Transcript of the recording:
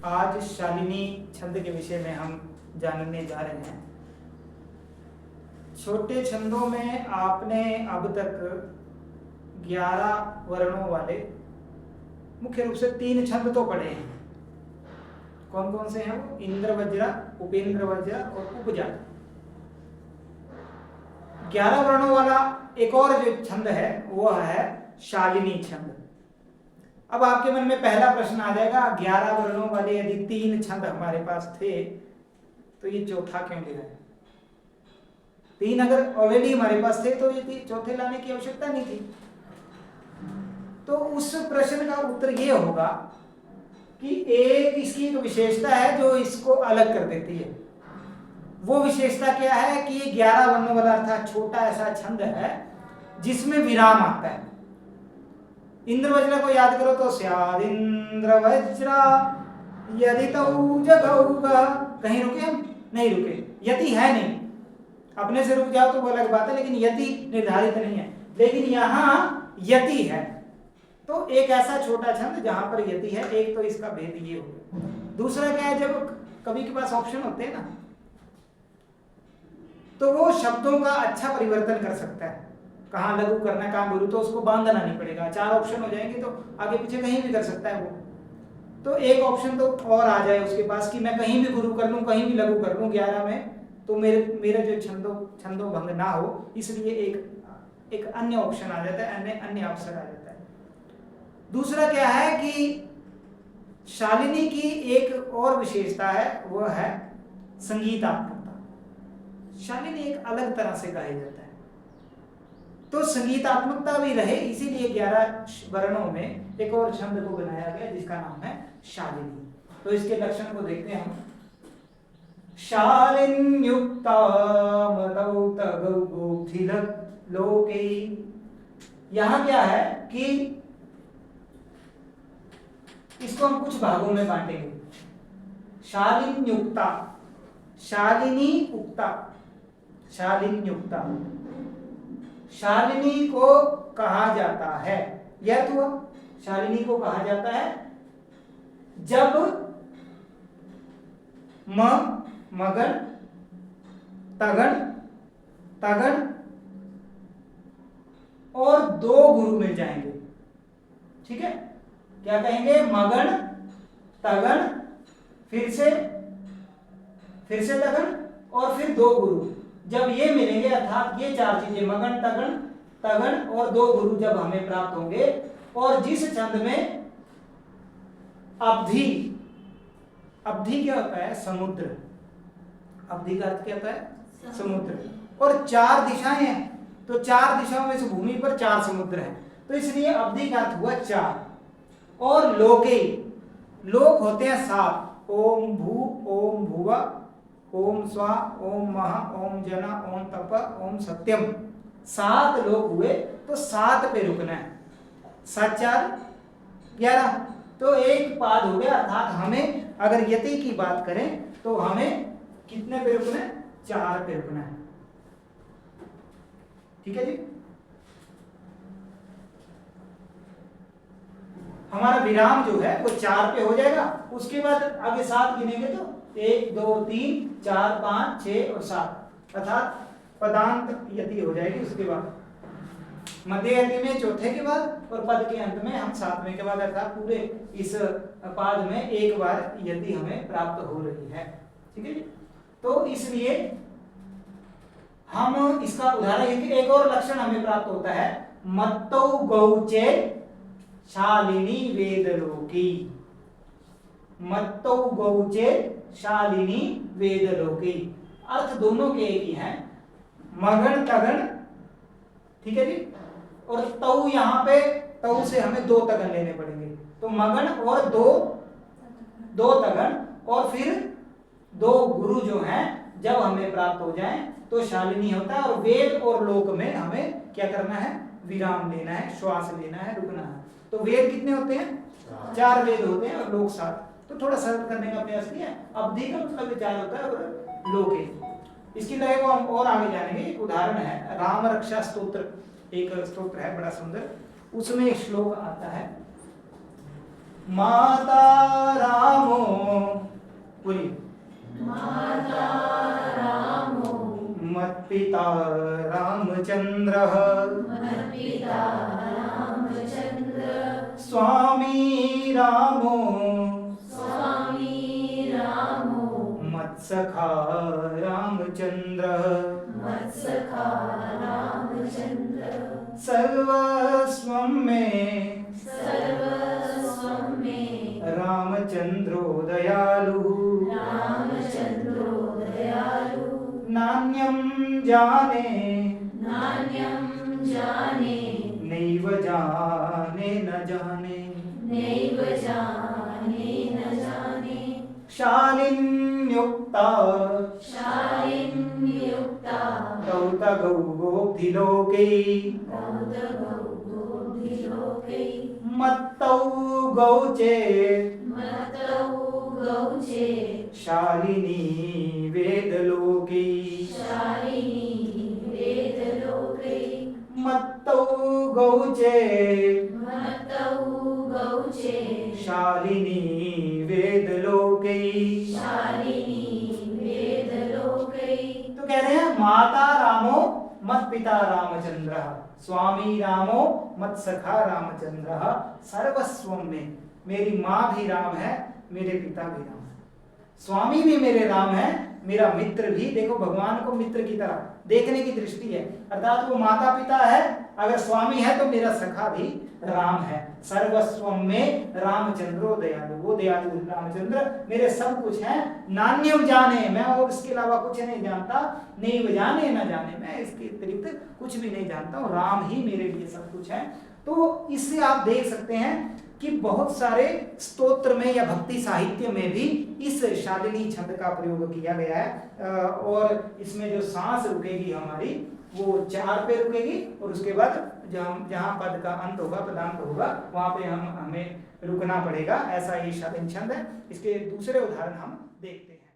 आज शालिनी छंद के विषय में हम जानने जा रहे हैं। छोटे छंदों में आपने अब तक 11 वर्णों वाले मुख्य रूप से 3 छंद तो पढ़े हैं। कौन कौन से हैं वो? इंद्र वज्रा, उपेंद्र वज्रा और उपजा। 11 वर्णों वाला एक और जो छंद है वो है शालिनी छंद। अब आपके मन में पहला प्रश्न आ जाएगा, 11 वर्णों वाले यदि 3 छंद हमारे पास थे तो ये चौथा क्यों ले आए? 3 अगर ऑलरेडी हमारे पास थे तो ये चौथे लाने की आवश्यकता नहीं थी। तो उस प्रश्न का उत्तर ये होगा कि एक इसकी एक विशेषता है जो इसको अलग कर देती है। वो विशेषता क्या है कि ये 11 वर्णों वाला अर्थात छोटा ऐसा छंद है जिसमें विराम आता है। इंद्र वज्र को याद करो तो स्याद इंद्र वज्रा यदि तऊ जगऊगा, कहीं रुके हम? नहीं रुके। यति है नहीं, अपने से रुक जाओ तो वो अलग बात है, लेकिन यति निर्धारित नहीं है। लेकिन यहाँ यति है, तो एक ऐसा छोटा छंद जहां पर यति है। एक तो इसका भेद ये हो गया। दूसरा क्या है, जब कवि के पास ऑप्शन होते हैं ना तो वो शब्दों का अच्छा परिवर्तन कर सकता है। कहाँ लघु करना है, कहाँ गुरु, तो उसको बांधना नहीं पड़ेगा। 4 ऑप्शन हो जाएंगे तो आगे पीछे कहीं भी कर सकता है वो। तो एक ऑप्शन तो और आ जाए उसके पास कि मैं कहीं भी गुरु कर लूँ, कहीं भी लघु कर लूँ 11 में, तो मेरे जो छंदों भंग ना हो, इसलिए एक अन्य ऑप्शन आ जाता है, अन्य अवसर आ जाता है। दूसरा क्या है कि शालिनी की एक और विशेषता है, वह है संगीतात्मकता। शालिनी एक अलग तरह से गाया जाता है, तो संगीतात्मकता भी रहे, इसीलिए 11 वर्णों में एक और छंद को बनाया गया जिसका नाम है शालिनी। तो इसके लक्षण को देखते हैं हम। शालिन्युक्ता मतौ तगौ गोधिलत लोके। यहां क्या है कि इसको हम कुछ भागों में बांटेंगे। शालिन्युक्ता, शालिनी उक्ता, शालिन्युक्ता। शालिनी को कहा जाता है, यह तो शालिनी को कहा जाता है जब मगन तगन तगन और 2 गुरु मिल जाएंगे। ठीक है, क्या कहेंगे? मगन तगन, फिर से तगन और फिर 2 गुरु। जब ये मिलेंगे अर्थात ये 4 चीजें मगन तगन तगन और 2 गुरु जब हमें प्राप्त होंगे, और जिस छंद में अवधि, अवधि क्या होता है? समुद्र। अवधि का अर्थ क्या होता है? समुद्र। और 4 दिशाएं हैं, तो 4 दिशाओं में इस भूमि पर 4 समुद्र हैं, तो इसलिए अवधि का अर्थ हुआ 4। और लोके, लोक होते हैं 7। ओम भू, ओम भुवा, ओम स्वा, ओम महा, ओम जना, ओम तप, ओम सत्यम। 7 लोक हुए, तो 7 पे रुकना है। 7 4 11, तो एक पाद हो गया। अर्थात हमें अगर यति की बात करें तो हमें कितने पे रुकना है? 4 पे रुकना है। ठीक है जी। हमारा विराम जो है वो 4 पे हो जाएगा। उसके बाद आगे 7 गिनेंगे तो 1 2 3 4 5 6 और 7, अर्थात पदांत यति हो जाएगी। उसके बाद मध्य यति में चौथे के बाद, और पद के अंत में हम 7वें के बाद, अर्थात पूरे इस पाद में एक बार यति हमें प्राप्त हो रही है। ठीक है जी। तो इसलिए हम इसका उदाहरण, एक और लक्षण हमें प्राप्त होता है, मत्तौ गौचे शालिनी वेदलोकी। मत्तौ गौचे शालिनी वेदलोकी, अर्थ दोनों के एक ही हैं, मगन तगन। ठीक है जी। और तऊ, यहां पे तऊ से हमें 2 तगन लेने पड़ेंगे, तो मगन और 2 तगन, और फिर 2 गुरु जो हैं जब हमें प्राप्त हो जाएं तो शालिनी होता है। और वेद और लोक में हमें क्या करना है? विराम लेना है, श्वास लेना है, रुकना है। तो वेद कितने होते हैं? 4 वेद होते हैं, और लोक 7। तो थोड़ा सरल करने का प्रयास किया। अवधि का मतलब विचार होता है, और लोके। इसकी लय को हम और आगे जानेंगे। एक उदाहरण है राम रक्षा स्तोत्र, एक स्तोत्र है बड़ा सुंदर, उसमें एक श्लोक आता है, माता रामो बोलिए। माता रामो मत्पिता रामचंद्र मत्पिता रामचंद्र स्वामी रामो स्वामी रामो मत्सखा रामचंद्र मत्सखा रामचंद्र सर्वस्वं मे सर्वस्वं मे रामचंद्रो दयालु रामचंद्रो दयालु नान्यं जाने नान्यं जाने नैव जाने न जाने नैव जाने न जाने शालिन्युक्ता शालिन्युक्ता दौतगौगोब्धिलोके गौतगौगोभिलोके मत्तौ गौचेत् मत्तौ गौचे शालिनी वेदलोके शालिनी वेदलोके मत्तौ गौचेत् मत्तौ गौचे शालिनी वेदलोके। शालिनी वेदलोके। तो कह रहे हैं माता रामो मत पिता रामचंद्र स्वामी रामो मत सखा रामचंद्र सर्वस्वम में। मेरी माँ भी राम है, मेरे पिता भी राम है, स्वामी भी मेरे राम है, मेरा मित्र भी। देखो भगवान को मित्र की तरह देखने की दृष्टि है, अर्थात वो माता पिता है, अगर स्वामी है तो मेरा सखा भी राम है। सर्वस्वम में रामचंद्रो दयालु, वो दयालु रामचंद्र मेरे सब कुछ है। नान्यम जाने, मैं और इसके अलावा कुछ नहीं जानता, नहीं जाने न जाने, मैं इसके अतिरिक्त कुछ भी नहीं जानता हूँ, राम ही मेरे लिए सब कुछ है। तो इससे आप देख सकते हैं कि बहुत सारे स्तोत्र में या भक्ति साहित्य में भी इस शालिनी छंद का प्रयोग किया गया है। और इसमें जो सांस रुकेगी हमारी वो 4 पे रुकेगी, और उसके बाद जहाँ पद का अंत होगा, पदांत होगा, वहां पे हमें रुकना पड़ेगा। ऐसा ये शालिनी छंद है। इसके दूसरे उदाहरण हम देखते हैं।